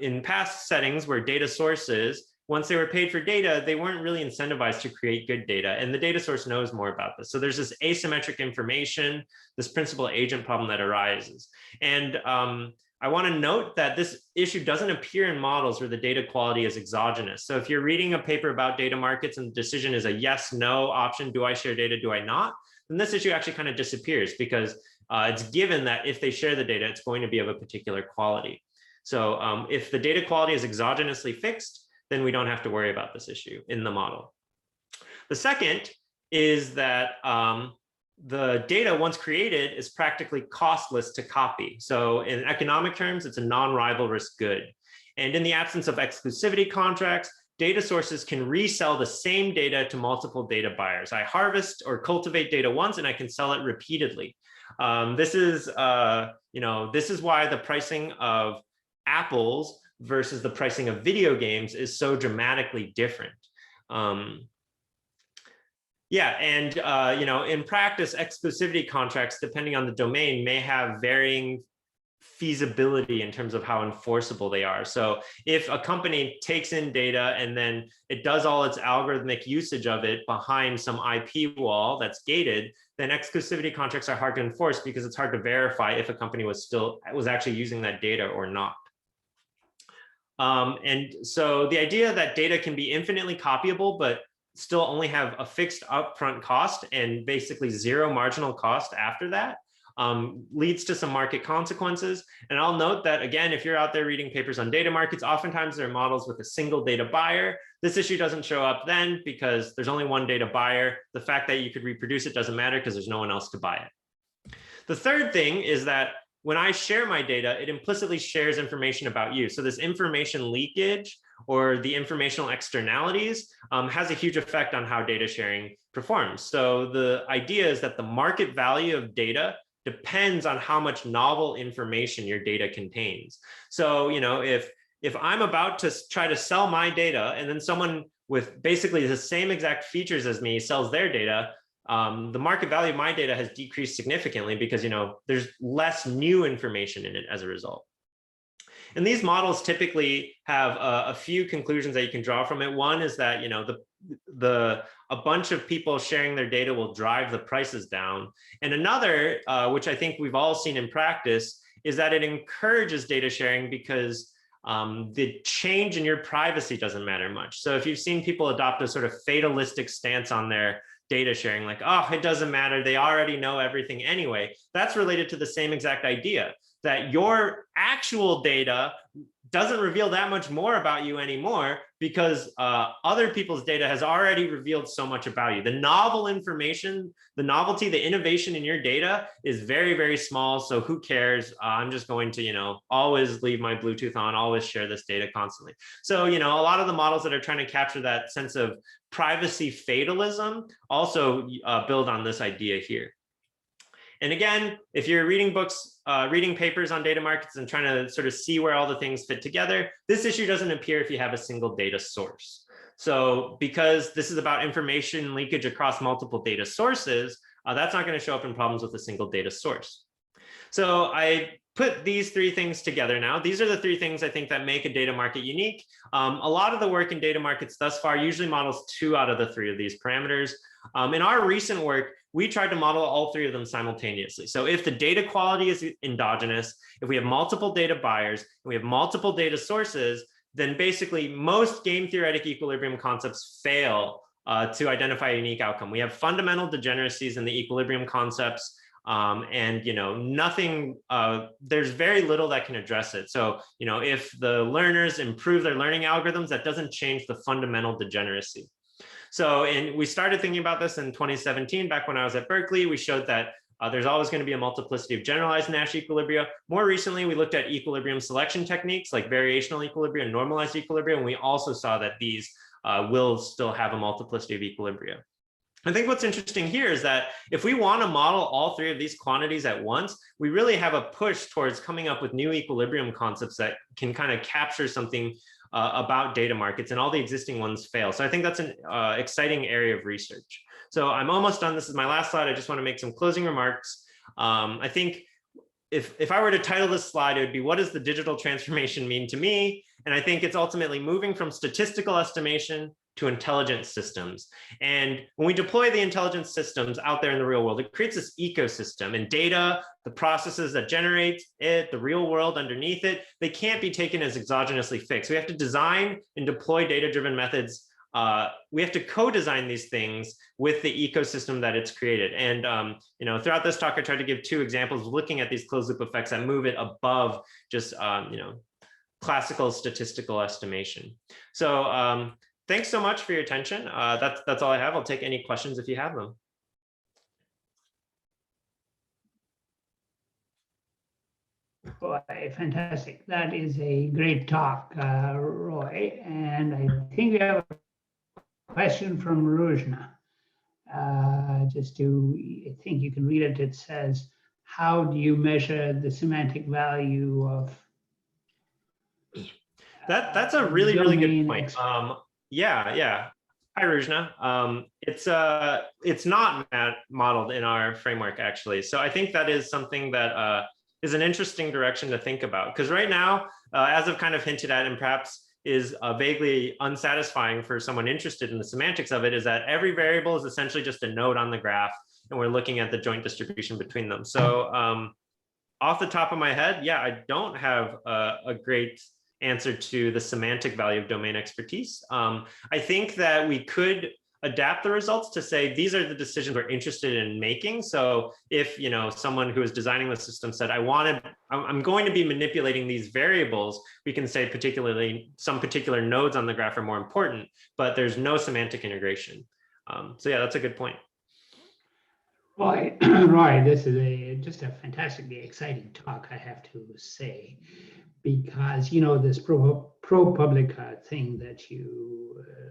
in past settings where data sources, once they were paid for data, they weren't really incentivized to create good data. And the data source knows more about this. So there's this asymmetric information, this principal agent problem that arises. And I want to note that this issue doesn't appear in models where the data quality is exogenous. So if you're reading a paper about data markets and the decision is a yes, no option, do I share data, do I not? Then this issue actually kind of disappears because it's given that if they share the data, it's going to be of a particular quality. So if the data quality is exogenously fixed, then we don't have to worry about this issue in the model. The second is that the data, once created, is practically costless to copy. So in economic terms, it's a non-rivalrous good. And in the absence of exclusivity contracts, data sources can resell the same data to multiple data buyers. I harvest or cultivate data once, and I can sell it repeatedly. This is why the pricing of apples versus the pricing of video games is so dramatically different. In practice, exclusivity contracts, depending on the domain, may have varying feasibility in terms of how enforceable they are. So if a company takes in data and then it does all its algorithmic usage of it behind some IP wall that's gated, then exclusivity contracts are hard to enforce because it's hard to verify if a company was actually using that data or not. And so the idea that data can be infinitely copyable, but still only have a fixed upfront cost and basically zero marginal cost after that leads to some market consequences. And I'll note that, again, if you're out there reading papers on data markets, oftentimes there are models with a single data buyer. This issue doesn't show up then because there's only one data buyer. The fact that you could reproduce it doesn't matter because there's no one else to buy it. The third thing is that when I share my data, it implicitly shares information about you. So this information leakage or the informational externalities has a huge effect on how data sharing performs. So the idea is that the market value of data depends on how much novel information your data contains. So, if I'm about to try to sell my data and then someone with basically the same exact features as me sells their data, the market value of my data has decreased significantly because there's less new information in it as a result. And these models typically have a few conclusions that you can draw from it. One is that a bunch of people sharing their data will drive the prices down. And another, which I think we've all seen in practice, is that it encourages data sharing because the change in your privacy doesn't matter much. So if you've seen people adopt a sort of fatalistic stance on their data sharing, like, oh, it doesn't matter, they already know everything anyway, that's related to the same exact idea, that your actual data doesn't reveal that much more about you anymore because other people's data has already revealed so much about you. The novel information, the novelty, the innovation in your data is very, very small. So who cares? I'm just going to, always leave my Bluetooth on, always share this data constantly. So, a lot of the models that are trying to capture that sense of privacy fatalism also build on this idea here. And again, if you're reading books, reading papers on data markets and trying to sort of see where all the things fit together, this issue doesn't appear if you have a single data source. So because this is about information leakage across multiple data sources, that's not going to show up in problems with a single data source. So I put these three things together now. These are the three things I think that make a data market unique. A lot of the work in data markets thus far usually models 2 out of the 3 of these parameters. In our recent work, we tried to model all 3 of them simultaneously. So if the data quality is endogenous, if we have multiple data buyers, and we have multiple data sources, then basically most game theoretic equilibrium concepts fail to identify a unique outcome. We have fundamental degeneracies in the equilibrium concepts, and nothing, there's very little that can address it. So if the learners improve their learning algorithms, that doesn't change the fundamental degeneracy. So, and we started thinking about this in 2017, back when I was at Berkeley. We showed that there's always going to be a multiplicity of generalized Nash equilibria. More recently, we looked at equilibrium selection techniques like variational equilibria and normalized equilibria, and we also saw that these will still have a multiplicity of equilibria. I think what's interesting here is that if we want to model all 3 of these quantities at once, we really have a push towards coming up with new equilibrium concepts that can kind of capture something about data markets, and all the existing ones fail. So I think that's an exciting area of research. So I'm almost done. This is my last slide. I just want to make some closing remarks. I think if I were to title this slide, it would be, what does the digital transformation mean to me? And I think it's ultimately moving from statistical estimation to intelligent systems. And when we deploy the intelligent systems out there in the real world, it creates this ecosystem, and data, the processes that generate it, the real world underneath it, they can't be taken as exogenously fixed. We have to design and deploy data-driven methods. We have to co-design these things with the ecosystem that it's created. And throughout this talk, I tried to give 2 examples of looking at these closed loop effects that move it above just classical statistical estimation. So thanks so much for your attention. That's all I have. I'll take any questions if you have them. Boy, fantastic. That is a great talk, Roy. And I think we have a question from Rujna. I think you can read it. It says, how do you measure the semantic value of that's a really good point. Yeah. Hi, Rujna. It's not modeled in our framework, actually. So I think that is something that is an interesting direction to think about, because right now, as I've kind of hinted at, and perhaps is vaguely unsatisfying for someone interested in the semantics of it, is that every variable is essentially just a node on the graph, and we're looking at the joint distribution between them. So off the top of my head, yeah, I don't have a great answer to the semantic value of domain expertise. I think that we could adapt the results to say, these are the decisions we're interested in making. So if someone who is designing the system said, I'm going to be manipulating these variables, we can say particularly some particular nodes on the graph are more important, but there's no semantic integration. So yeah, that's a good point. Roy, this is just a fantastically exciting talk, I have to say, because this ProPublica thing that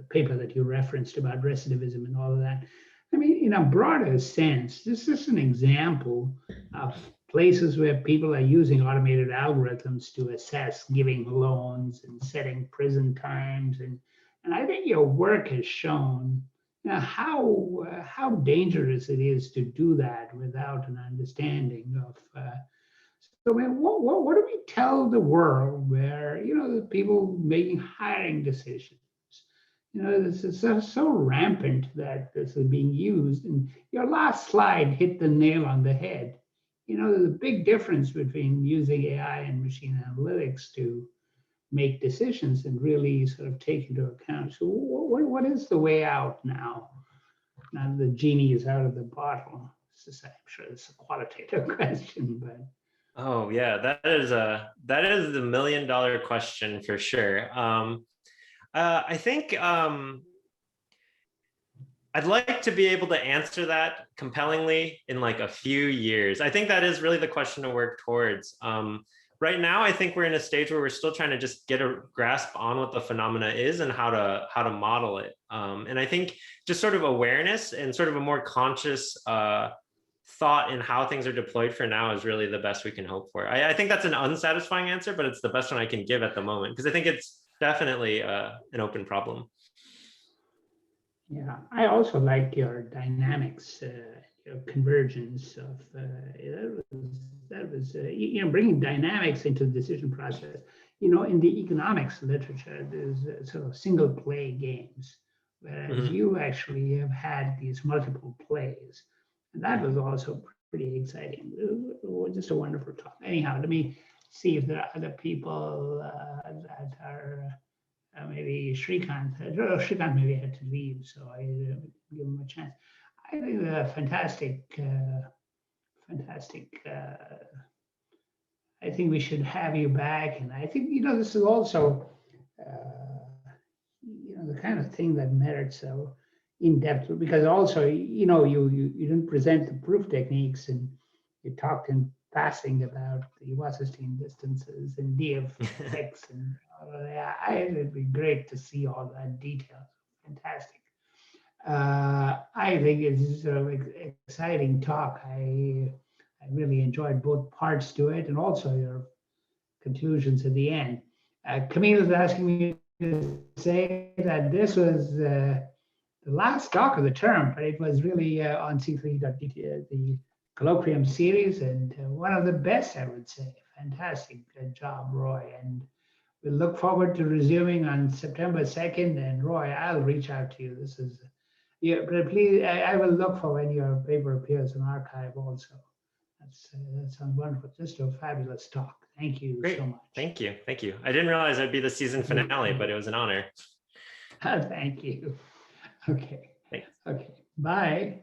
paper that you referenced about recidivism and all of that. I mean, in a broader sense, this is an example of places where people are using automated algorithms to assess giving loans and setting prison times, and I think your work has shown how dangerous it is to do that without an understanding of. So, what do we tell the world where the people making hiring decisions? This is so rampant that this is being used. And your last slide hit the nail on the head. There's a big difference between using AI and machine analytics to make decisions and really sort of take into account. So, what is the way out now? Now the genie is out of the bottle. I'm sure it's a qualitative question, but. Oh yeah, that is the $1 million question for sure. I think I'd like to be able to answer that compellingly in like a few years. I think that is really the question to work towards. Right now, I think we're in a stage where we're still trying to just get a grasp on what the phenomena is and how to model it. And I think just sort of awareness and sort of a more conscious thought in how things are deployed for now is really the best we can hope for. I think that's an unsatisfying answer, but it's the best one I can give at the moment, because I think it's definitely an open problem. Yeah, I also like your dynamics, convergence of that was bringing dynamics into the decision process. In the economics literature, there's sort of single play games, whereas you actually have had these multiple plays, and that was also pretty exciting. It was just a wonderful talk. Anyhow, let me see if there are other people that are maybe Shrikant. Shrikant maybe had to leave, so I give him a chance. I think fantastic. I think we should have you back, and I think this is also the kind of thing that merits so in depth, because also you didn't present the proof techniques, and you talked in passing about the Wasserstein distances and DFX and all of that. It'd be great to see all that detail. Fantastic. I think it's sort of exciting talk. I really enjoyed both parts to it, and also your conclusions at the end. Camille is asking me to say that this was the last talk of the term, but it was really on C3.dt, the colloquium series, and one of the best, I would say. Fantastic job, Roy. And we'll look forward to resuming on September 2nd. And Roy, I'll reach out to you. This is, but please, I will look for when your paper appears in archive also. That sounds wonderful. Just a fabulous talk. Thank you so much. Thank you. Thank you. I didn't realize I'd be the season finale, but it was an honor. Thank you. Okay. Thanks. Okay. Bye.